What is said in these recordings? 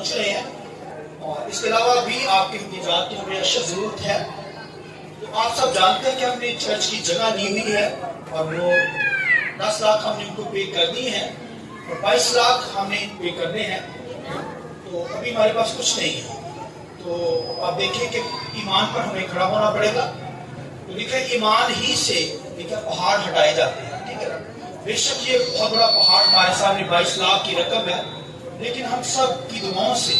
پہنچ رہے ہیں اور اس کے علاوہ بھی آپ کی امتیازات کی ہمیں اشد ضرورت ہے. تو آپ سب جانتے ہیں کہ ہم نے چرچ کی جگہ لی ہوئی ہے اور وہ 10 لاکھ ہم نے ان کو پے کر دی ہیں اور 22 لاکھ ہم نے پے کرنے ہیں. تو ابھی ہمارے پاس کچھ نہیں ہے. تو آپ دیکھیں کہ ایمان پر ہمیں کھڑا ہونا پڑے گا. تو دیکھیں ایمان ہی سے دیکھیں پہاڑ ہٹائے جاتے ہیں. ٹھیک ہے، بے شک یہ بہت بڑا پہاڑ ہمارے سامنے 22 لاکھ کی رقم ہے، لیکن ہم سب کی دعاؤں سے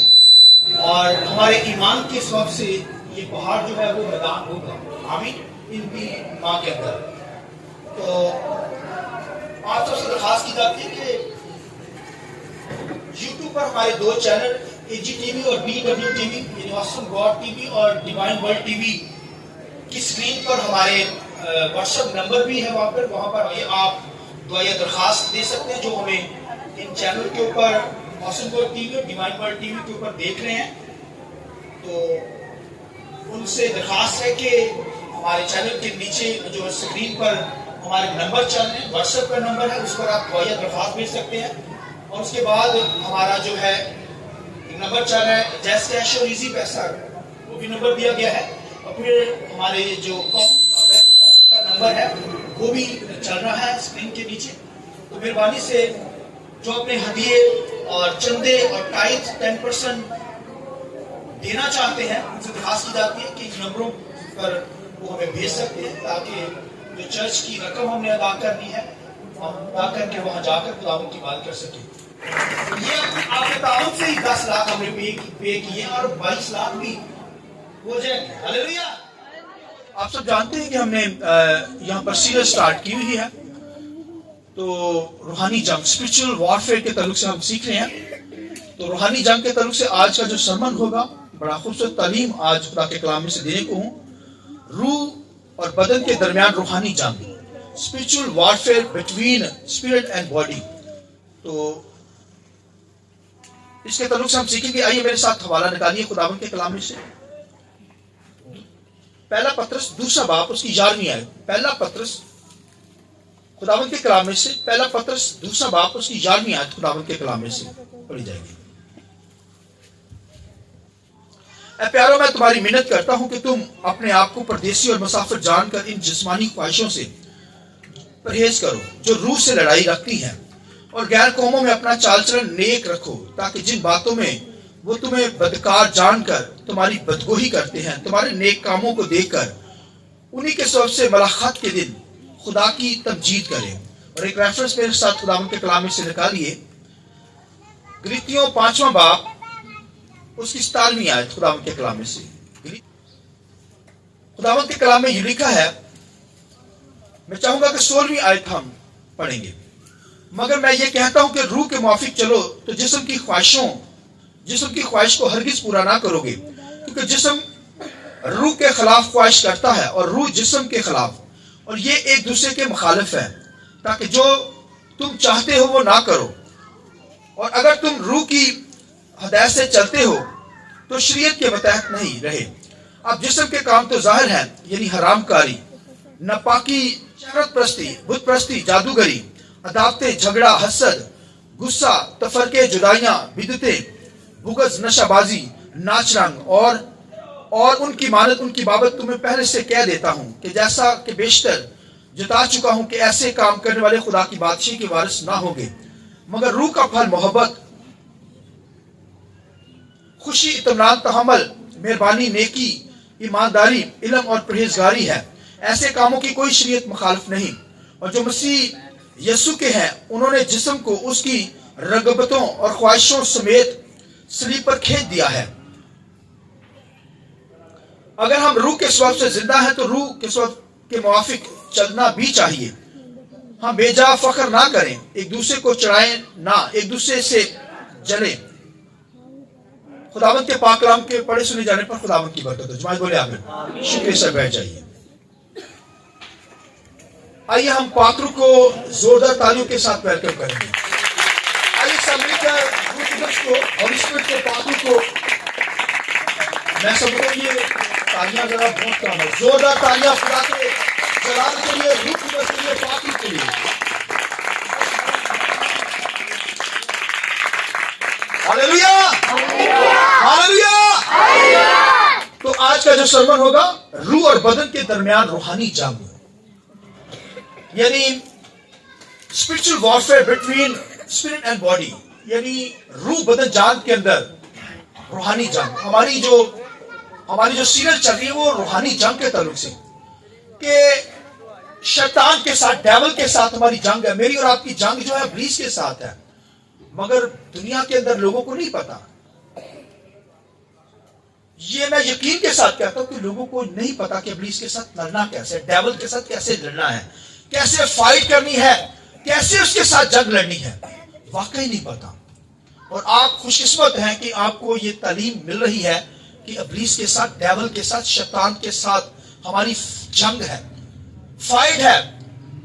اور ہمارے ایمان کے سبب سے یہ پہاڑ جو ہے وہ میدان ہوگا. آمین. ان کی ماں کے اندر تو آپ سب سے درخواست کی جاتی ہے کہ یوٹیوب پر ہمارے 2 چینل AG TV اور BW TV یعنی آسم گاڈ TV اور ڈیوائن ورلڈ TV کی اسکرین پر ہمارے واٹس ایپ نمبر بھی ہے. وہاں پر آپ دعائیں درخواست دے سکتے ہیں جو ہمیں ان چینل کے اوپر آسم گاڈ TV اور ڈیوائن ورلڈ TV کے اوپر دیکھ رہے ہیں. تو ان سے درخواست ہے کہ ہمارے چینل کے نیچے جو اسکرین پر ہمارے نمبر چل رہے ہیں، واٹس ایپ کا نمبر ہے، اس پر آپ دعائیں درخواست بھیج سکتے ہیں. اور اس کے بعد ہمارا جو ہے ایک نمبر چل رہا ہے جیس کیش اور ایزی پیسہ، وہ بھی نمبر دیا گیا ہے. اور پھر ہمارے جو اکاؤنٹ کا نمبر ہے وہ بھی چل رہا ہے اسکرین کے نیچے. تو مہربانی سے جو اپنے ہدیے اور چندے اور ٹائٹ 10% دینا چاہتے ہیں ان سے درخواست کی جاتی ہے کہ ان نمبروں پر وہ ہمیں بھیج سکتے ہیں تاکہ جو چرچ کی رقم ہم نے ادا کرنی ہے ہم ادا کر کے وہاں جا کر خداوند کی بات کر سکیں. یہ آپ کے تعاون سے ہی 10 لاکھ ہم نے پے کیے اور 22 لاکھ بھی ہو جائیں گے. ہلیلویا. آپ سب جانتے ہیں کہ ہم نے یہاں پر سیریز سٹارٹ کی ہوئی ہے. تو روحانی جنگ اسپرچل وارفیئر کے تعلق سے ہم سیکھ رہے ہیں. تو روحانی جنگ کے تعلق سے آج کا جو سرمن ہوگا بڑا خوبصورت تعلیم آج خدا کے کلام میں سے دینے کو ہوں. روح اور بدن کے درمیان روحانی جنگ، spiritual warfare between spirit and body. تو اس کے تعلق سے ہم سیکھیں گے. آئیے میرے ساتھ حوالہ نکالیے خداوند کے کلام میں سے. پہلا پطرس 2 باب اس کی 11ویں آیت. پہلا پطرس خداوند کے کلام میں سے پہلا پطرس 2 باب اس کی 11ویں آیت خداوند کے کلام میں سے پڑھی جائے گی. اے پیارو، میں تمہاری منت کرتا ہوں کہ تم اپنے آپ کو پردیسی اور مسافر جان کر ان جسمانی خواہشوں سے پرہیز کرو جو روح سے لڑائی رکھتی ہیں، اور غیر قوموں میں اپنا چال چلن نیک رکھو، تاکہ جن باتوں میں وہ تمہیں بدکار جان کر تمہاری بدگوہی کرتے ہیں تمہارے نیک کاموں کو دیکھ کر انہی کے سبب سے ملاقات کے دن خدا کی تمجید کریں. اور ایک ریفرنس میرے ساتھ خداوند کے کلام میں سے نکالیے. گلاطیوں 5واں باب اس کی 17ویں آیت خداوند کے کلام میں سے. خداوند کے کلام میں یہ لکھا ہے، میں چاہوں گا کہ 16ویں آیت ہم پڑھیں گے. مگر میں یہ کہتا ہوں کہ روح کے موافق چلو تو جسم کی خواہش کو ہرگز پورا نہ کرو گے، کیونکہ جسم روح کے خلاف خواہش کرتا ہے اور روح جسم کے خلاف، اور یہ ایک دوسرے کے مخالف ہے، تاکہ جو تم چاہتے ہو وہ نہ کرو. اور اگر تم روح کی ہدایت سے چلتے ہو تو شریعت کے متحد نہیں رہے. اب جسم کے کام تو ظاہر ہیں، یعنی حرام کاری، ناپاکی، شہرت پرستی، بت پرستی، جادوگری، عداوتیں، جھگڑا، حسد، غصہ، تفرقے، جدائیاں، بدعتیں، بغض، نشہ بازی، ناچ رنگ اور ان کی مانت. ان کی بابت تمہیں پہلے سے کہہ دیتا ہوں کہ جیسا کہ بیشتر جتا چکا ہوں کہ ایسے کام کرنے والے خدا کی بادشاہی کے وارث نہ ہوں گے. مگر روح کا پھل محبت، خوشی، اطمینان، تحمل، مہربانی، نیکی، ایمانداری، علم اور پرہیزگاری ہے. ایسے کاموں کی کوئی شریعت مخالف نہیں. اور جو مسیح یسوع کے ہیں انہوں نے جسم کو اس کی رغبتوں اور خواہشوں سمیت صلیب پر کھینچ دیا ہے. اگر ہم روح کے سبب سے زندہ ہیں تو روح کے سبب کے موافق چلنا بھی چاہیے. ہم بے جا فخر نہ کریں، ایک دوسرے کو چڑھائیں نہ، ایک دوسرے سے جلیں. خداوند کے پاک کلام کے پڑھے سنے جانے پر خداوند کی برکت ہو. جماعت بولے آمین. شکریہ سے بیٹھ جائیے. آئیے ہم پاکرو کو زوردار تالیوں کے ساتھ ویلکم کریں گے. آئیے سب مل کر روح القدس کو اور اسپرٹ کے پاکرو کو میں سب کو یہ تالیاں ذرا بہت کم ہے. زوردار تالیاں خدا کے جلال کے لیے، روح القدس کے لیے، پاکرو کے لیے. Hallelujah, hallelujah. तो आज का जो सरमन होगा रूह और बदन के दरमियान रूहानी जंग, यानी spiritual warfare between spirit and body, यानी रूह बदन जान के अंदर रूहानी जंग। हमारी जो सीरियल चल रही है वो रूहानी जंग के ताल्लुक से, कि शैतान के साथ, डेविल के साथ हमारी जंग है। मेरी और आपकी जंग जो है इब्लीस के साथ है, मगर दुनिया के अंदर लोगों को नहीं पता। ये मैं यकीन के साथ कहता हूं कि लोगों को नहीं पता कि इब्लीस के साथ लड़ना कैसे, डेविल के साथ कैसे लड़ना है, कैसे फाइट करनी है, कैसे उसके साथ जंग लड़नी है, वाकई नहीं पता। और आप खुशकिस्मत हैं कि आपको ये तालीम मिल रही है कि इब्लीस के साथ, डेविल के साथ, शैतान के साथ हमारी जंग है, फाइट है।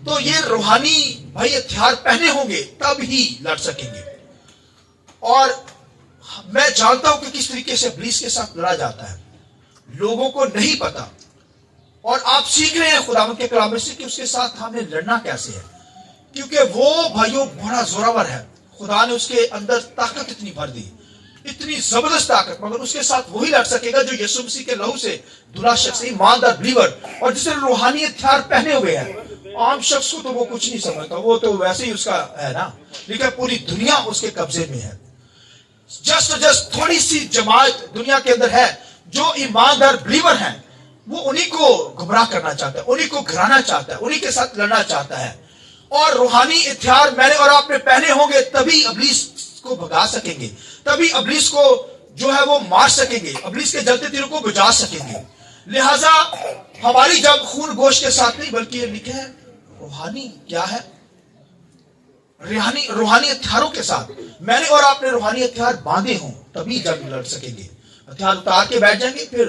तो ये रूहानी भाई हथियार पहने होंगे तब ही लड़ सकेंगे। और मैं जानता हूं कि किस तरीके से इब्लीस के साथ लड़ा जाता है, लोगों को नहीं पता। और आप सीख रहे हैं खुदावंद के कलाम से कि उसके साथ हमें लड़ना कैसे है, क्योंकि वो भाइयों बड़ा जोरावर है। खुदा ने उसके अंदर ताकत इतनी भर दी, इतनी जबरदस्त ताकत, मगर उसके साथ वही लड़ सकेगा जो यीशु मसीह के लहू से दुला शख्स, ईमानदार बिलीवर, और जिसने रूहानी हथियार पहने हुए हैं। आम शख्स को तो वो कुछ नहीं समझता, वो तो वैसे ही उसका है ना, लेकिन पूरी दुनिया उसके कब्जे में है। जस्ट थोड़ी सी जमात दुनिया के अंदर है जो ईमानदार बिलीवर हैं, वो उन्हीं को गुमराह करना चाहता है, उन्हीं को घिराना चाहता है, उन्हीं के साथ लड़ना चाहता है। और रूहानी हथियार मैंने और आपने पहने होंगे तभी इब्लीस को भगा सकेंगे, तभी इब्लीस को जो है वो मार सकेंगे, इब्लीस के जलते तीरों को बुझा सकेंगे। लिहाजा हमारी जंग खून गोश्त के साथ नहीं, बल्कि ये लिखे है रूहानी क्या है, रूहानी हथियारों के साथ। मैंने और आपने रूहानी हथियार बांधे हों तभी जंग लड़ सकेंगे। हथियार उतार के बैठ जाएंगे फिर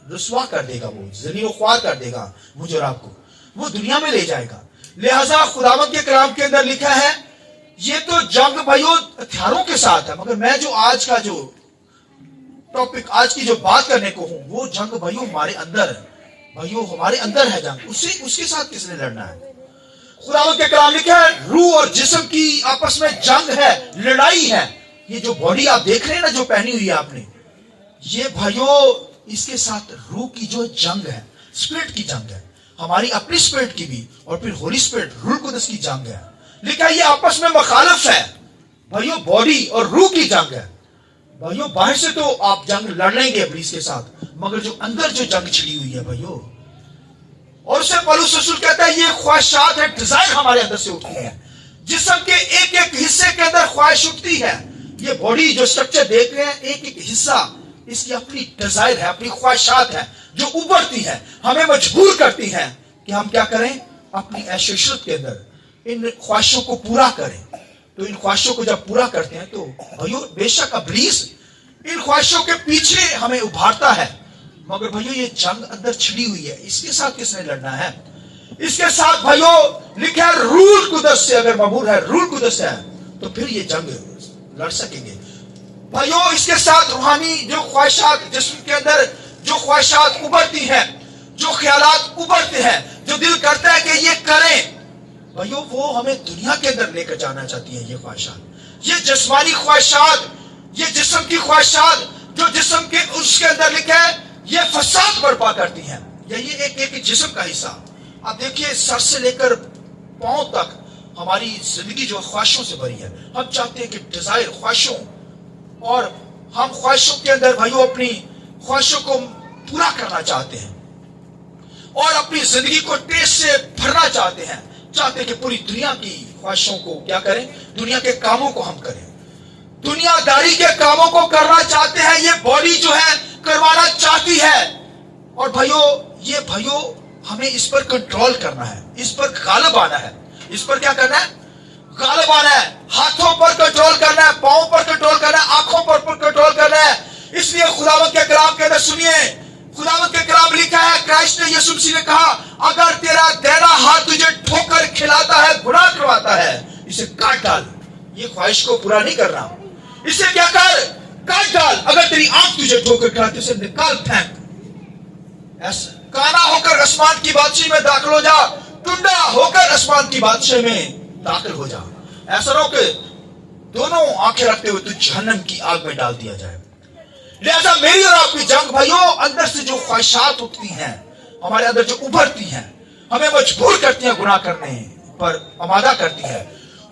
रुसवा कर देगा, वो ज़लील ख्वार कर देगा मुझे और आपको, वो दुनिया में ले जाएगा। लिहाजा खुदावंद के कलाम के अंदर लिखा है ये तो जंग भाइयों हथियारों के साथ है, मगर मैं जो आज का जो टॉपिक, आज की जो बात करने को हूं, वो जंग भाइयों हमारे अंदर है। भाइयों हमारे अंदर है जंग, उसके साथ किसने लड़ना है। खुदावंद के कलाम लिखा है रूह और जिस्म की आपस में जंग है, लड़ाई है। ये जो बॉडी आप देख रहे हैं ना, जो पहनी हुई है आपने, ये भाइयों इसके साथ रूह की जो जंग है, स्पिरिट की जंग है, हमारी अपनी स्पिरिट की भी, और फिर होली स्पिरिट रूह कुदस की जंग है। लिखा ये आपस में मुखालिफ है भाइयों, बॉडी और रूह की जंग है। भाइयों बाहर से तो आप जंग लड़ लेंगे इब्लीस के साथ, मगर जो अंदर जो जंग छिड़ी हुई है भाइयों, और उससे पौलुस रसूल कहता है ये ख्वाहिशात है, डिजायर हमारे अंदर से उठती है। जिस्म के एक एक हिस्से के अंदर ख्वाहिश उठती है। ये बॉडी जो स्ट्रक्चर देख रहे हैं, एक एक हिस्सा इसकी अपनी डिजायर है, अपनी ख्वाहिशात है जो उभरती है, हमें मजबूर करती है कि हम क्या करें, अपनी ऐश-ओ-इशरत के अंदर इन ख्वाहिशों को पूरा करें। तो इन ख्वाहिशों को जब पूरा करते हैं तो भाइयों बेशक इब्लीस इन ख्वाहिशों के पीछे हमें उभारता है, मगर भाइयों ये जंग अंदर छिड़ी हुई है, इसके साथ किसने लड़ना है। इसके साथ भाइयों लिखा है रूह कुदस से अगर मबूर है, रूह कुदस है, तो फिर ये जंग लड़ सकेंगे। भाइयों इसके साथ रूहानी जो ख्वाहिशात, जिस्म के अंदर जो ख्वाहिशात उभरती हैं, जो ख्यालात उभरते हैं, जो दिल करता है कि ये करें, भाइयों वो हमें दुनिया के अंदर लेकर जाना चाहती है। ये ख्वाहिशात, ये जिस्मानी ख्वाहिशात, ये जिस्म की ख्वाहिशात जो जिस्म के उसके अंदर लिखा है ये फसाद बर्पा करती हैं। या ये एक जिस्म का हिस्सा, आप देखिए सर से लेकर पांव तक हमारी जिंदगी जो ख्वाहिशों से भरी है। हम चाहते हैं कि डिजायर, ख्वाहिशों, और हम ख्वाहिशों के अंदर भाइयों अपनी ख्वाहिशों को पूरा करना चाहते हैं और अपनी जिंदगी को टेस्ट से भरना चाहते हैं। चाहते हैं कि पूरी दुनिया की ख्वाहिशों को क्या करें, दुनिया के कामों को हम करें, दुनियादारी के कामों को करना चाहते हैं। ये बॉडी जो है करवाना चाहती है। और भाइयों हमें इस पर कंट्रोल करना है, इस पर गालिब आना है। इस पर क्या करना है, गालिब आना है। हाथों पर कंट्रोल करना है, पांव पर कंट्रोल करना है, आंखों पर कंट्रोल करना है। इसलिए खुदावंद के कलाम के अंदर सुनिए, खुदावंद के कलाम लिखा है, क्राइस्ट ने, यीशु मसीह ने कहा अगर तेरा दाहिना हाथ तुझे ठोकर खिलाता है, गुनाह करवाता है, इसे काट डाल। ये ख्वाहिश को पूरा नहीं करना, इसे क्या कर, काट डाल। अगर तेरी आंख तुझे ठोकर खिलाती है, उसे निकाल फेंक। ऐसा काना होकर आसमान की बादशाही में दाखिल हो जा, टुंडा होकर आसमान की बादशाही में दाखिल हो जा। ऐसा ना हो कि दोनों आंखें रखते हुए तो जहन्नम की आग में डाल दिया जाए। लिहाजा मेरी और आपकी जंग भाइयों, अंदर से जो ख्वाहिशात उठती हैं, हमारे अंदर जो उभरती हैं, हमें मजबूर करती हैं गुनाह करने पर आमादा करती है,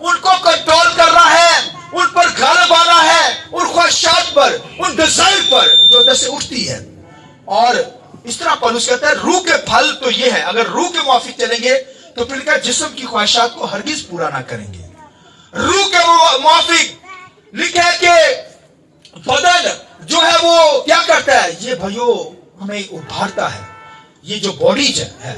उनको कंट्रोल करना है, उन पर गालिब आना है, उन ख्वाहिशात पर, उन डिजायर पर जो अंदर से उठती है। और इस तरह पौलुस कहता है रूह के फल तो ये है, अगर रूह के मुआफिक चलेंगे तो फिर क्या जिस्म की ख्वाहिशात को हरगिज पूरा ना करेंगे। रूह के मुआफिक लिखा है कि बदन जो है वो क्या करता है, ये भाइयों हमें उभारता है। ये जो बॉडीज है,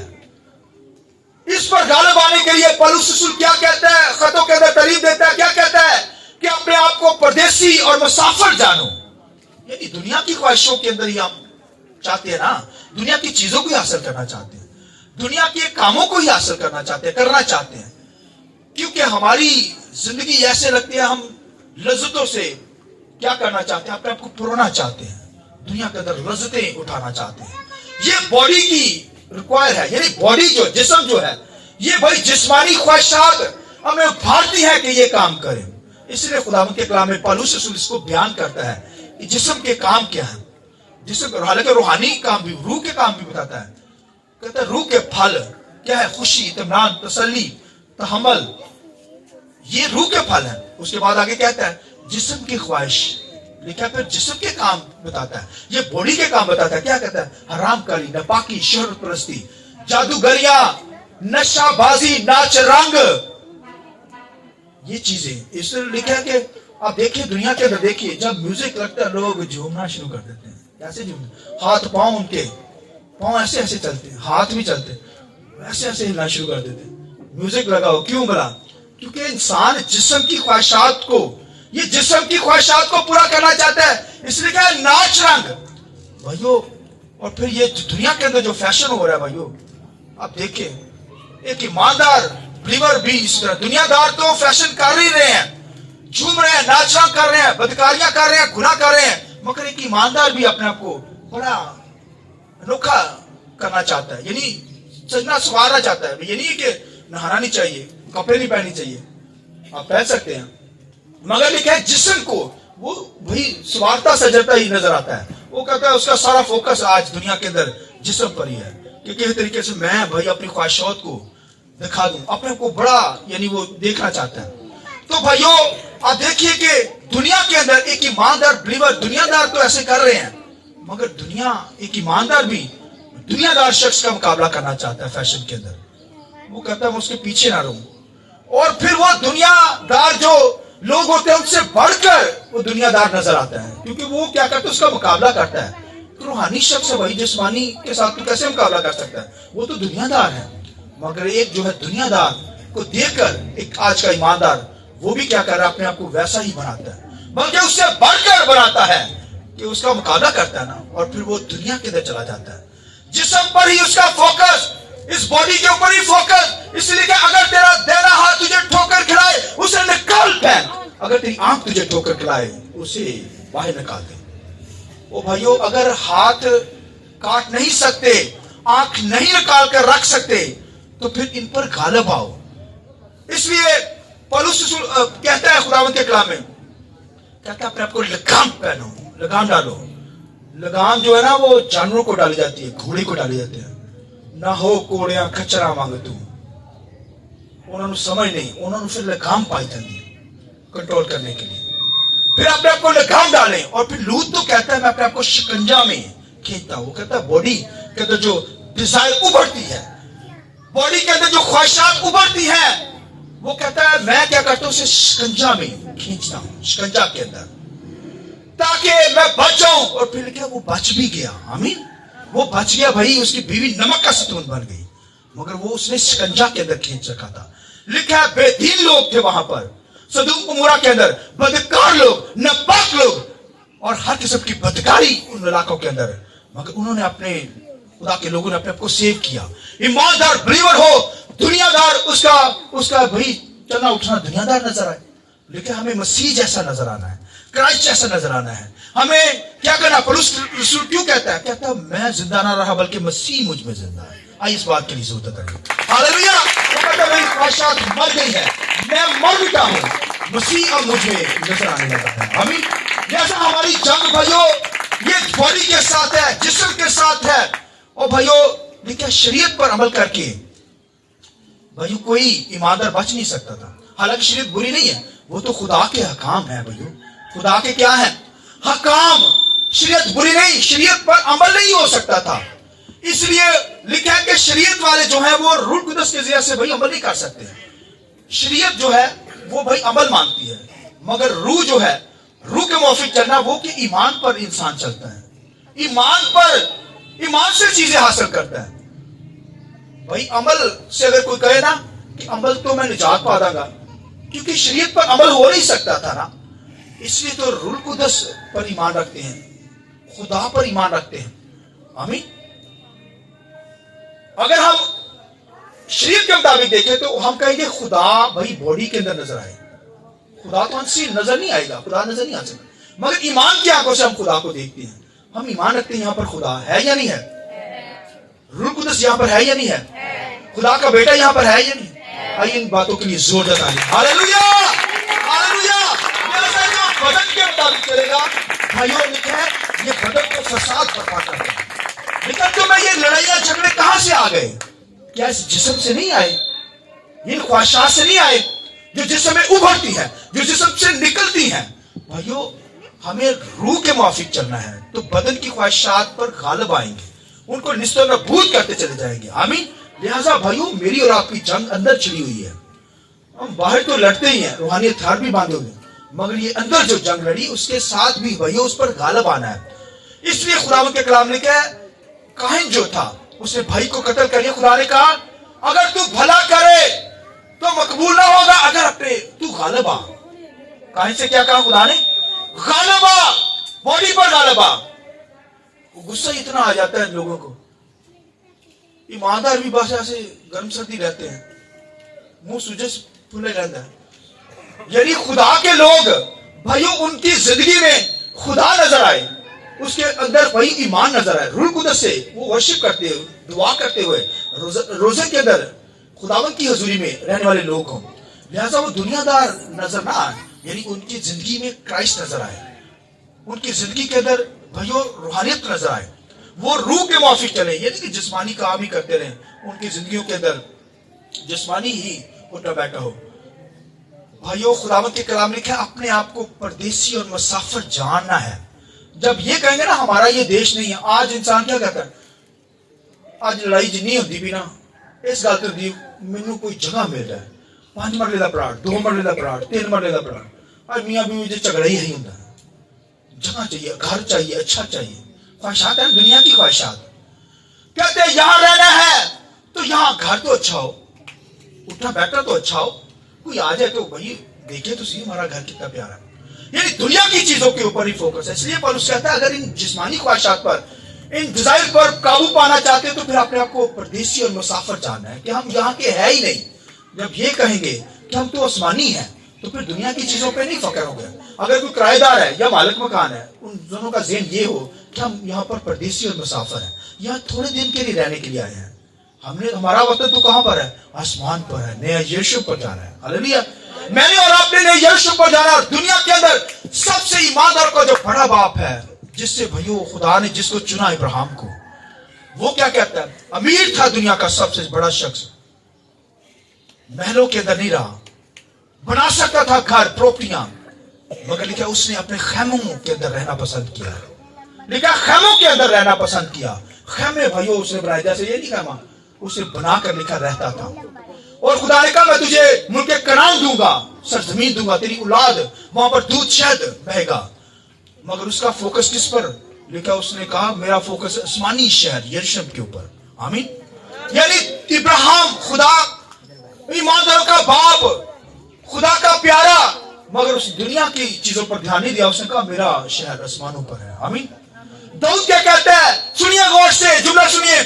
इस पर गालिब आने के लिए पौलुस रसूल क्या कहता है, खतों के अंदर तालीम देता है, क्या कहता है कि अपने आप को परदेसी और मुसाफिर जानो। यानी दुनिया की ख्वाहिशों के अंदर ही हम चाहते हैं ना, दुनिया की चीजों को ही हासिल करना चाहते हैं, दुनिया के कामों को ही हासिल करना चाहते हैं, करना चाहते हैं, क्योंकि हमारी जिंदगी ऐसे लगती है, हम लज्जतों से क्या करना चाहते हैं, अपने आप को पुराना चाहते हैं, दुनिया के अंदर लज्जतें उठाना चाहते हैं। ये बॉडी की रिक्वायर है, यानी बॉडी जो जिस्म जो है, ये भाई जिस्मानी ख्वाहिशात हमें उभारती है कि ये काम करें। इसलिए खुदावंद के कलाम में पौलुस रसूल इसको बयान करता है कि जिस्म के काम क्या है, जिस्म हालांकि रूहानी काम भी, रूह के काम भी बताता है। कहता है रूह के फल क्या है, खुशी, इत्मीनान, तसल्ली, तहम्मुल, ये रूह के फल है। उसके बाद आगे कहता है जिस्म की ख्वाहिश, लिखा फिर जिस्म के काम बताता है, ये बॉडी के काम बताता है। क्या कहता है, हरामकारी, नापाकी, शोहरत परस्ती, जादूगरिया, नशाबाजी, नाच रंग, ये चीजें। इसलिए लिखा है कि आप देखिए दुनिया के अंदर देखिए, जब म्यूजिक लगता है लोग झूमना शुरू कर देते हैं। कैसे झूमते, हाथ पांव, उनके पांव ऐसे ऐसे चलते हैं, हाथ भी चलते हैं, ऐसे ऐसे हिलना शुरू कर देते हैं। म्यूजिक लगाओ, क्यों बोला, क्योंकि इंसान जिस्म की ख्वाहिशात को, ये जिस्म की ख्वाहिशात को पूरा करना चाहता है। इसलिए क्या है, नाच रंग भाइयों। और फिर ये दुनिया के अंदर जो फैशन हो रहा है भाइयों, आप देखिए एक ईमानदार बिलीवर भी इस तरह, दुनियादार तो फैशन कर ही रहे हैं, झूम रहे हैं, नाच रंग कर रहे हैं, बदकारियां कर रहे हैं, गुनाह कर रहे हैं, मगर एक ईमानदार भी अपने आप को बड़ा अनोखा करना चाहता है, यानी सजना संवारना चाहता है। ये नहीं कि नहाना नहीं चाहिए, कपड़े नहीं पहनने चाहिए, आप पहन सकते हैं, मगर लिखा है जिस्म को वो भाई स्वार्थता सजरता ही नजर आता है। वो कहता है उसका सारा फोकस आज दुनिया के अंदर जिस्म पर ही है कि किस तरीके से मैं भाई अपनी ख्वाहिशात को दिखा दूं, अपने को बड़ा यानी वो देखना चाहता है। तो भाइयों आप देखिए कि दुनिया के अंदर एक ईमानदार बिलीवर, दुनियादार तो ऐसे कर रहे हैं, मगर दुनिया एक ईमानदार भी दुनियादार शख्स का मुकाबला करना चाहता है फैशन के अंदर। वो कहता है मैं उसके पीछे ना रहूं। और फिर वो दुनियादार जो लोग होते हैं उनसे बढ़कर वो दुनियादार नजर आता है, क्योंकि वो क्या करता है, उसका मुकाबला करता है। तो रूहानी शख्स है भाई, जिस्मानी के साथ तो कैसे मुकाबला कर सकता है, वो तो दुनियादार है। मगर एक जो है दुनियादार को देखकर एक आज का ईमानदार वो भी क्या कर रहा है, अपने आप को वैसा ही बनाता है, बल्कि उससे बढ़कर बनाता है कि उसका मुकाबला करता है ना, और फिर वो दुनिया के अंदर चला जाता है। जिस्म पर ही उसका फोकस, इस बॉडी के ऊपर ही फोकस। इसलिए कि अगर तेरा दाहिना हाथ तुझे ठोकर खिलाए उसे निकाल फेंक, अगर तेरी आंख तुझे ठोकर खिलाए उसे बाहर निकाल दे। ओ भाइयों, अगर हाथ काट नहीं सकते, आंख नहीं निकाल कर रख सकते, तो फिर इन पर गालिब आओ। इसलिए पौलुस कहता है खुदावंद के कलाम में, कहता है अपने आप को लगाम पहनो, लगाम डालो। लगाम जो है ना वो जानवरों को डाली जाती है, घोड़े को डाली जाती है। ना हो कोड़िया खचरा मांग तू, उन्होंने समझ नहीं, उन्होंने फिर लगाम पाई जाती है कंट्रोल करने के लिए। फिर अपने आप को लगाम डालें। और फिर लूत तो कहता है मैं अपने आप को शिकंजा में खींचता हूं। कहता है बॉडी के अंदर जो डिजायर उभरती है, बॉडी के अंदर जो ख्वाहिशात उभरती है, वो कहता है मैं क्या करता हूं, उसे शिकंजा में खींचता हूं, शिकंजा के अंदर, ताकि मैं बच जाऊं। और फिर क्या वो बच भी गया, आमीन, वो बच गया भाई। उसकी बीवी नमक का सतून बन गई, मगर वो उसने शिकंजा के अंदर खींच रखा था। लिखा है बेदीन लोग थे वहां पर, सदूम उमरा के अंदर बदकार लोग, नापाक लोग, और हर किस्म की बदकारी उन इलाकों के अंदर, मगर उन्होंने अपने खुदा के लोगों ने अपने आप को सेव किया। ईमानदार बिलीवर हो, दुनियादार उसका भाई चलना उठना दुनियादार नजर आए, लेकिन हमें मसीह जैसा नजर आना है, क्राइस्ट जैसा नजर आना है। हमें क्या करना, पौलुस रसूल क्यों कहता है, कहता है मैं जिंदा ना रहा बल्कि मसीह मुझ में जिंदा है। आई इस बात के लिए जरूरत है। हालेलुया। वो कहता है मेरी ख्वाहिशात मर गई है, मैं मर मिटा हूं, मसीह अब मुझ में नजर आने लगा है। आमीन। जैसा हमारी जंग भाइयों ये बॉडी के साथ है, जिस्म के साथ है, और भाइयों देखिए शरीयत पर अमल करके भाइयों कोई ईमानदार बच नहीं सकता था। हालांकि शरीयत बुरी नहीं है, वो तो खुदा के हकाम है भाइयों, खुदा के क्या है हकाम। शरीयत बुरी नहीं, शरीयत पर अमल नहीं हो सकता था, इसलिए लिखा है कि शरीयत वाले जो है वो रूह कुदस के जरिए से भाई अमल नहीं कर सकते। शरीयत जो है वो भाई अमल मांगती है, मगर रूह जो है, रूह के मुआफिक चलना वो कि ईमान पर इंसान चलता है, ईमान पर, ईमान से चीजें हासिल करता है। भाई अमल से अगर कोई कहे ना कि अमल तो मैं निजात पा दूंगा, क्योंकि शरीयत पर अमल हो नहीं सकता था ना, इसलिए तो रूह कुदस पर ईमान रखते हैं, खुदा पर ईमान रखते हैं। आमीन। अगर हम शरीयत के मुताबिक देखें तो हम कहेंगे खुदा भाई बॉडी के अंदर नजर आए, खुदा तो हमसे नजर नहीं आएगा, खुदा नजर नहीं आ सकता, मगर ईमान की आंखों से हम खुदा को देखते हैं। हम ईमान रखते हैं यहाँ पर खुदा है या नहीं है, रूह कुदस यहाँ पर है या नहीं है, खुदा का बेटा यहाँ पर है या नहीं। आइए इन बातों के लिए जोर जताएं। Hallelujah, hallelujah. जैसा जो बदन के मुताबिक चलेगा भाइयों लिखा है ये बदन को फसाद बर्पा करता है। लेकिन तो मैं ये लड़ाइयां झगड़े कहां से आ गए? क्या इस जिस्म से नहीं आए, इन ख्वाहिशात से नहीं आए जो जिस्म में उभरती है, जो जिस्म से निकलती है। भाइयों हमें रूह के मुआफिक चलना है तो बदन की ख्वाहिशात पर गालिब आएंगे, उनको निस्तनाबूद करते चले जाएंगे। आमीन। लिहाजा भाइयों मेरी और आपकी जंग अंदर छिड़ी हुई है, हम बाहर तो लड़ते ही हैं, रूहानी हथियार भी बांधे हुए, मगर ये अंदर जो जंग लड़ी उसके साथ भी भाइयों उस पर गालिब आना है। इसलिए खुदावंद के कलाम ने कहा, काहिन जो था उसने भाई को कत्ल कर लिया। खुदा ने कहा अगर तू भला करे तो मकबूल ना होगा, अगर अपने तू गालिब आ। काहिन से क्या कहा खुदा ने? गालिब आ, बॉडी पर गालिब आ। गुस्सा इतना आ जाता है लोगों को, ईमानदार भी भाषा से गर्म सर्दी रहते हैं, मुंह सूजे फूले रहता है। यानी खुदा के लोग भाइयों उनकी जिंदगी में खुदा नजर आए, उसके अंदर भाई ईमान नजर आए, रूह कुदस से वो वर्शिप करते हुए, दुआ करते हुए रोजे के अंदर खुदावंद की हजूरी में रहने वाले लोग हों। लिहाजा वो दुनियादार नजर ना आए, यानी उनकी जिंदगी में क्राइस्ट नजर आए, उनकी जिंदगी के अंदर भाइयों रूहानियत नजर आए, वो रूह के मुआफिक चले, यानी कि जिस्मानी काम ही करते रहे, उनकी जिंदगियों के अंदर जिस्मानी ही उठा बैठा हो। भाइयों खुदावंद के कलाम ने कहा अपने आप को परदेसी और मुसाफिर जानना है। जब ये कहेंगे ना हमारा ये देश नहीं है, आज इंसान क्या कहता है, आज लड़ाई जिन्नी होती भी ना इस गल तो दी मैनू कोई जगह मिल रहा है, 5 मरले का प्लाट, 2 मरले का प्लाट, 3 मरले का प्लाट, आज मियाँ बीवी झगड़ा ही होता है, जगह चाहिए, घर चाहिए, अच्छा चाहिए, ख्वाहिशात है दुनिया की ख्वाहिशात। कहते हैं यहां रहना है तो यहां घर तो अच्छा हो, उठना बैठना तो अच्छा हो, कोई आ जाए तो भाई देखे तो सही हमारा घर कितना प्यारा है। यानी दुनिया की चीजों के ऊपर ही फोकस है। इसलिए पौलुस कहता है अगर इन जिस्मानी ख्वाहिशात पर, इन डिजायर पर काबू पाना चाहते हो तो फिर अपने आप को परदेसी और मुसाफिर जानना है कि हम यहाँ के है ही नहीं। जब ये कहेंगे कि हम तो आसमानी हैं तो फिर दुनिया की चीजों पे नहीं फकर हो गया। अगर कोई किराएदार है या मालिक मकान है, उन दोनों का ज़हन ये हो कि हम यहाँ पर परदेसी और मुसाफिर हैं, यहाँ थोड़े दिन के लिए रहने के लिए आए हैं, हमने हमारा वतन तो कहाँ पर है, आसमान पर है, नया यीशु पर जाना है। हालेलुया। मैंने और आपने नए यीशु पर जाना है। दुनिया के अंदर सबसे ईमानदार का जो बड़ा बाप है, जिससे भाइयों खुदा ने जिसको चुना इब्राहिम को, वो क्या कहता है, अमीर था दुनिया का सबसे बड़ा शख्स, महलों के अंदर नहीं रहा, बना सकता था घर प्रॉपर्टियां, मगर लिखा उसने अपने खैमों के अंदर रहना पसंद किया। लिखा खैमों के अंदर रहना पसंद किया। खैमे भाइयों उसने बनाया, जैसे ये नहीं खैमा उसे बनाकर लिखा रहता था। और खुदा ने कहा मैं तुझे मुल्क कनान दूंगा, सरजमीन दूंगा, तेरी औलाद वहां पर दूध शहद बहेगा। मगर उसका फोकस किस पर? लिखा उसने कहा मेरा फोकस आसमानी शहर यरूशलेम के ऊपर। आमीन। यानी इब्राहिम खुदा ईमानदारों का बाप, खुदा का प्यारा, मगर उस दुनिया की चीजों पर ध्यान नहीं दिया। उसने कहा मेरा शहर आसमानों पर है। आमीन। दाऊद क्या कहता है, सुनिए गौर से, जुमला सुनिए।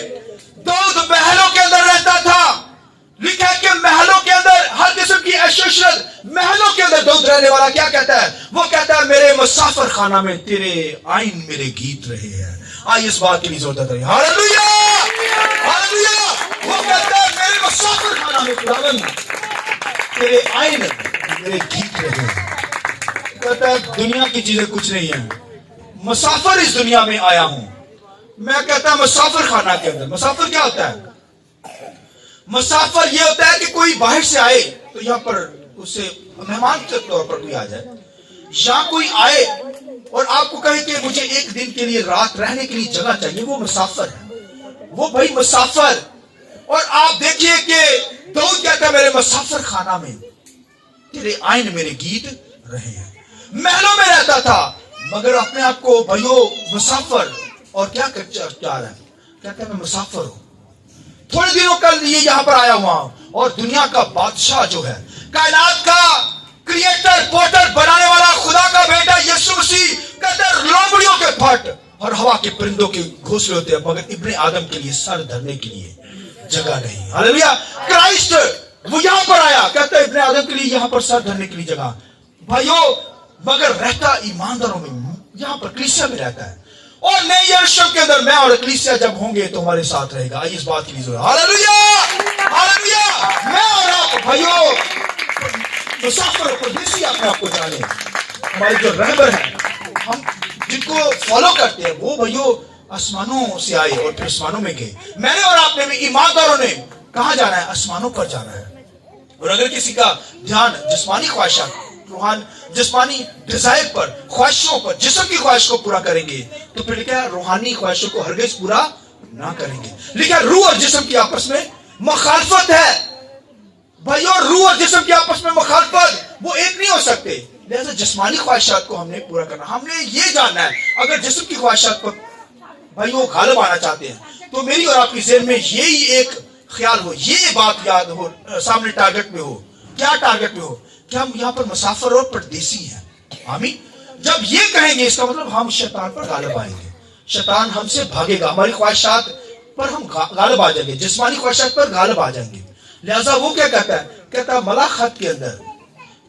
दाऊद महलों के अंदर रहता था। लिखा है कि महलों के अंदर हर किस्म की ऐशोशरत, महलों के अंदर दाऊद रहने वाला क्या कहता है? वो कहता है मेरे मुसाफिर खाना में तेरे आइन मेरे गीत रहे हैं। आइए इस बात के लिए जोर देते रहिए। Hallelujah, hallelujah. वो कहता है मेरे मुसाफिर खाना में खुदावंद तेरे आइन मेरे गीत रहे। कहता है दुनिया की चीजें कुछ नहीं है, मुसाफिर इस दुनिया में आया हूं मैं। कहता है मुसाफिर खाना के अंदर, मुसाफिर क्या होता है? मुसाफिर ये होता है कि कोई बाहर से आए तो यहाँ पर उससे मेहमान के तौर पर कोई आ जाए, या कोई आए और आपको कहे कि मुझे एक दिन के लिए रात रहने के लिए जगह चाहिए, वो मुसाफिर है, वो भाई मुसाफिर। और आप देखिए कि दाऊद कहता है मेरे मुसाफिर खाना में तेरे आइन मेरे गीत रहे हैं। महलों में रहता था मगर अपने आप को भाइयों मुसाफिर और क्या रहा है, कहता है मैं मुसाफिर हूं, थोड़े दिनों के लिए यहां पर आया हुआ हूं। और दुनिया का बादशाह जो है, कायनात का क्रिएटर पोर्टर बनाने वाला खुदा का बेटा यीशु मसीह कहता है लोमड़ियों के फट और हवा के परिंदों के घोंसले होते हैं मगर इब्ने आदम के लिए सर धरने के लिए जगह नहीं। हालेलुया। क्राइस्ट वो यहां पर आया, कहता है इब्ने आदम के लिए यहां पर सर धरने के लिए जगह भाइयों, मगर रहता ईमानदारों में, यहां पर कलीसिया में रहता है। और नए यरूशलेम के अंदर मैं और कलीसिया जब होंगे तो हमारे साथ रहेगा। आइए इस बात के लिए जरूर हालेलुया हालेलुया। मैं और आप भाइयों मुसाफिर परदेसी अपने आप को जाने। हमारे जो रहबर हैं, हम जिनको फॉलो करते हैं, वो भाइयों आसमानों से आए और फिर आसमानों में गए। मैंने और आपने में ईमानदारों ने कहां जाना है? आसमानों पर जाना है। और अगर किसी का ध्यान जिस्मानी ख्वाहिशात, रूहान जिस्मानी डिजायर पर, ख्वाहिशों पर, जिस्म की ख्वाहिश को पूरा करेंगे तो फिर क्या रूहानी ख्वाहिशों को हरगिज पूरा ना करेंगे। लेकिन रूह और जिस्म की आपस में मुखालफत है भाइयों, रूह और जिस्म की आपस में मुखालफत, वो एक नहीं हो सकते। लिहाजा जिस्मानी ख्वाहिशात को हमने पूरा करना, हमने ये जानना है। अगर जिस्म की ख्वाहिशात पर भाइयों गालिब आना चाहते हैं तो मेरी और आपकी ज़हन में यही एक ख्याल हो, ये बात याद हो, सामने टारगेट में हो। क्या टारगेट में हो कि हम यहाँ पर मुसाफिर और परदेसी हैं। आमीन। जब ये कहेंगे इसका मतलब हम शैतान पर गालिब आएंगे, शैतान हमसे भागेगा, हमारी ख्वाहिशात पर हम गालिब आ जाएंगे, जिस्मानी ख्वाहिशात पर गालिब आ जाएंगे। लिहाजा वो क्या कहता है? कहता है मलाखत के अंदर,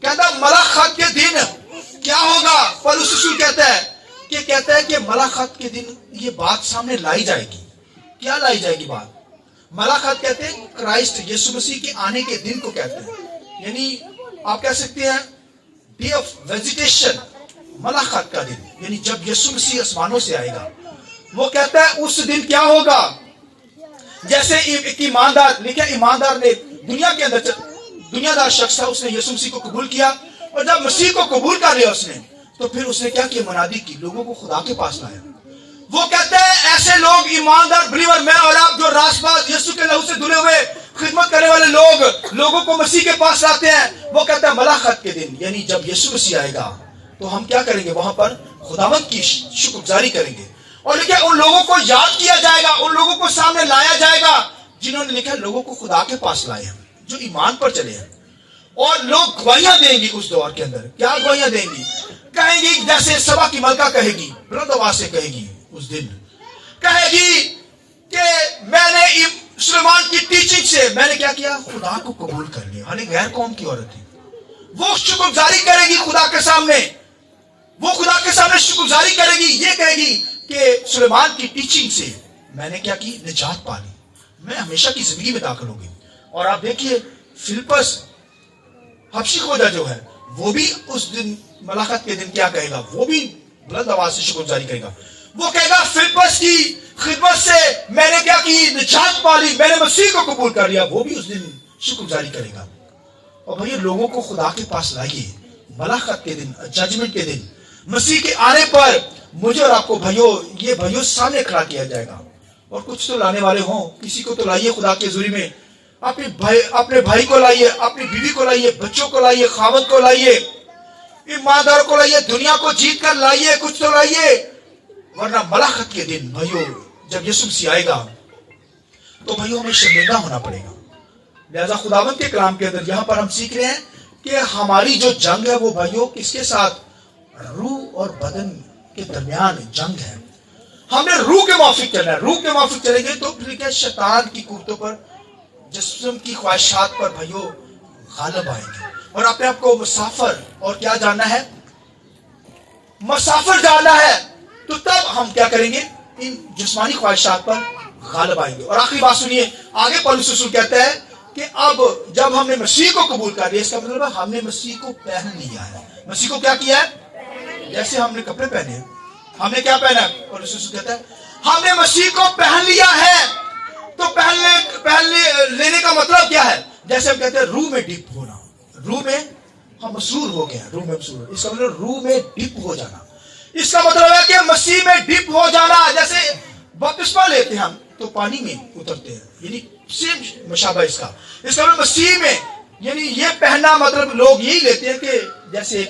कहता है मलाखत के दिन क्या होगा? पौलुस रसूल कहता है कि मलाखत के दिन ये बात सामने लाई जाएगी। क्या लाई जाएगी बात? मलाखत कहते हैं क्राइस्ट यीशु मसीह के आने के दिन को कहते हैं, यानी आप कह सकते हैं डे ऑफ विजिटेशन, मलाखत का दिन, यानी जब यीशु मसीह आसमानों से आएगा। वो कहता है उस दिन क्या होगा? जैसे एक ईमानदार, लिखा ईमानदार ने दुनिया के अंदर दुनियादार शख्स था, उसने यीशु मसीह को कबूल किया और जब मसीह को कबूल कर लिया उसने, तो फिर उसने क्या किया? मुनादी की, लोगों को खुदा के पास लाया। वो कहते हैं ऐसे लोग ईमानदार बिलीवर, मैं और आप जो रासबाज यीशु के लहू से धुले हुए खिदमत करने वाले लोग लोगों को मसीह के पास लाते हैं। वो कहता है मलाखत के दिन, यानी जब यीशु मसीह आएगा तो हम क्या करेंगे? वहां पर खुदावंद की शुक्रगुजारी करेंगे। और लिखा उन लोगों को याद किया जाएगा, उन लोगों को सामने लाया जाएगा जिन्होंने लिखा लोगों को खुदा के पास लाए हैं, जो ईमान पर चले हैं। और लोग गवाहियां देंगी उस दौर के अंदर। क्या गवाहियां देंगी? कहेंगी जैसे सभा की मलका कहेगी, बुलंद आवाज से कहेगी, उस दिन कहेगी कि मैंने सुलेमान की टीचिंग से मैंने क्या किया? खुदा को कबूल कर लिया। हालांकि गैर कौम की औरत थी, वो शुक्रगुजारी करेगी खुदा के सामने, वो खुदा के सामने शुक्रगुजारी करेगी, ये कहेगी कि सुलेमान की टीचिंग से मैंने क्या की? निजात पा ली, मैं हमेशा की जिंदगी में दाखिल हो गई। और आप देखिए फिलिपस हबशी खोजा जो है, वो भी उस दिन मलाखत के दिन क्या कहेगा? वो भी बुलंद आवाज से शुक्रगुजारी करेगा। वो कहेगा फिलिपस की खिदमत से मैंने क्या की? निजात पा ली, मैंने मसीह को कबूल कर लिया। वो भी उस दिन शुक्रगुजारी करेगा। और भैया लोगों को खुदा के पास लाइए मलाखत के दिन, जजमेंट के दिन, मसीह के आने पर मुझे और आपको भाइयों, ये भाइयों सामने खड़ा किया जाएगा। और कुछ तो लाने वाले हों, किसी को तो लाइए खुदा के हुजूरी में, अपने भाई को लाइए, अपनी बीवी को लाइए, बच्चों को लाइए, खावत को लाइए, ईमानदार को लाइए, दुनिया को जीत कर लाइए, कुछ तो लाइए। वरना मलाखत के दिन भाइयों जब यीशु मसीह आएगा तो भाइयों हमें शर्मिंदा होना पड़ेगा। लिहाजा खुदावंद के कलाम के अंदर यहां पर हम सीख रहे हैं कि हमारी जो जंग है वो भाइयों किसके साथ? रूह और बदन के दरमियान जंग है। हमने रूह के माफिक चलना है। रूह के माफिक चलेंगे तो फिर शैतान की कुर्तों पर, जिस्म की ख्वाहिशात पर भाइयों गालिब आएंगे। और अपने आप को मुसाफिर और क्या जानना है? मुसाफिर जानना है। तो तब हम क्या करेंगे? इन जिस्मानी ख्वाहिशात पर गालिब आएंगे। और आखिरी बात सुनिए, आगे पौलुस रसूल कहता है کہ اب جب ہم نے مسیح کو قبول کر لیا، اس کا مطلب ہے ہم نے مسیح کو پہن لیا ہے. مسیح کو کیا کیا ہے؟ جیسے ہم نے کپڑے پہنے ہیں، ہم نے کیا پہنا؟ اور رسول کہتا ہے ہم نے مسیح کو پہن لیا ہے. تو پہن لینے کا مطلب کیا ہے؟ جیسے ہم کہتے ہیں روح میں ڈپ ہونا، روح میں ہم مسرور ہو گئے ہیں، روح میں مسرور. اس کا مطلب روح میں ڈپ ہو جانا. اس کا مطلب ہے کہ مسیح میں ڈپ ہو جانا. جیسے بپتسمہ لیتے ہیں ہم تو پانی میں اترتے ہیں، یعنی سیم مشابہ اس کا. اس کا مطلب مسیح میں، یعنی یہ پہننا مطلب لوگ یہی لیتے ہیں کہ جیسے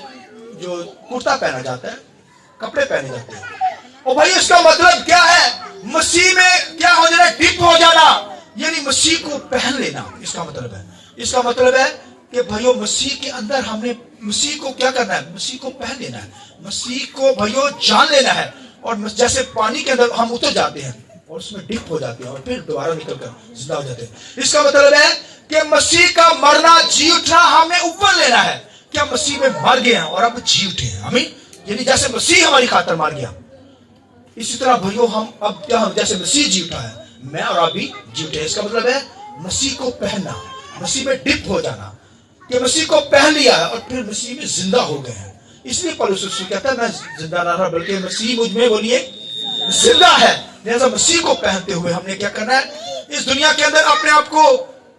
جو کرتا پہنا جاتا ہے، کپڑے پہنے جاتے ہیں. اور بھائی اس کا مطلب کیا ہے؟ مسیح میں کیا ہو جانا؟ ڈپ ہو جانا، یعنی مسیح کو پہن لینا. اس کا مطلب ہے، اس کا مطلب ہے کہ بھائیو مسیح کے اندر ہم نے مسیح کو کیا کرنا ہے؟ مسیح کو پہن لینا ہے، مسیح کو بھائیو جان لینا ہے. اور جیسے پانی کے اندر ہم اتر جاتے ہیں اور اس میں ڈپ ہو جاتے ہیں اور پھر دوبارہ نکل کر زندہ ہو جاتے ہیں. اس کا مطلب ہے کہ مسیح کا مرنا جی اٹھنا ہمیں اوپر لینا ہے. کیا مسیح میں مر گئے ہیں اور اب جی اٹھے ہیں. ہمیں یعنی جیسے مسیح ہماری خاطر مر گیا، اسی طرح بھائیو ہم اب کیا ہم جیسے مسیح جی اٹھا ہے، میں اور آپ بھی جی اٹھے. اس کا مطلب ہے مسیح کو پہننا، مسیح میں ڈپ ہو جانا، کہ مسیح کو پہن لیا ہے اور پھر مسیح میں زندہ ہو گئے ہیں. اس لیے پولس رسول کہتا ہے میں زندہ نہ رہا بلکہ مسیح مجھ میں بولیے زندہ ہے. لہذا مسیح کو پہنتے ہوئے ہم نے کیا کرنا ہے؟ اس دنیا کے اندر اپنے آپ کو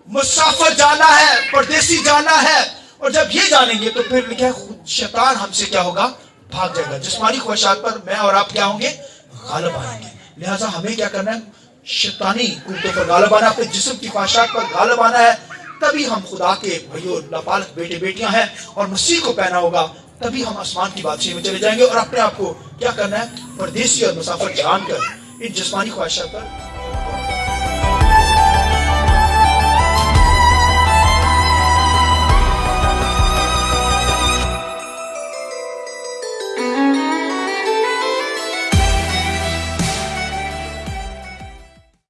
مسافر جانا ہے، پردیسی جانا ہے. اور جب یہ جانیں گے تو پھر لکھا ہے خود شیطان ہم سے کیا ہوگا؟ بھاگ جائے گا. جسمانی خواہشات پر میں اور آپ کیا ہوں گے؟ غالب آئیں گے. لہذا ہمیں کیا کرنا ہے؟ شیطانی قوتوں پر غالب آنا، اپنے جسم کی خواہشات پر غالب آنا ہے. تبھی ہم خدا کے بھائیو لاپالک بیٹے بیٹیاں ہیں اور مسیح کو پہنا ہوگا. تبھی ہم آسمان کی بادشاہی میں چلے جائیں گے اور اپنے آپ کو کیا کرنا ہے؟ پردیسی اور مسافر جان کر ان جسمانی خواہشات پر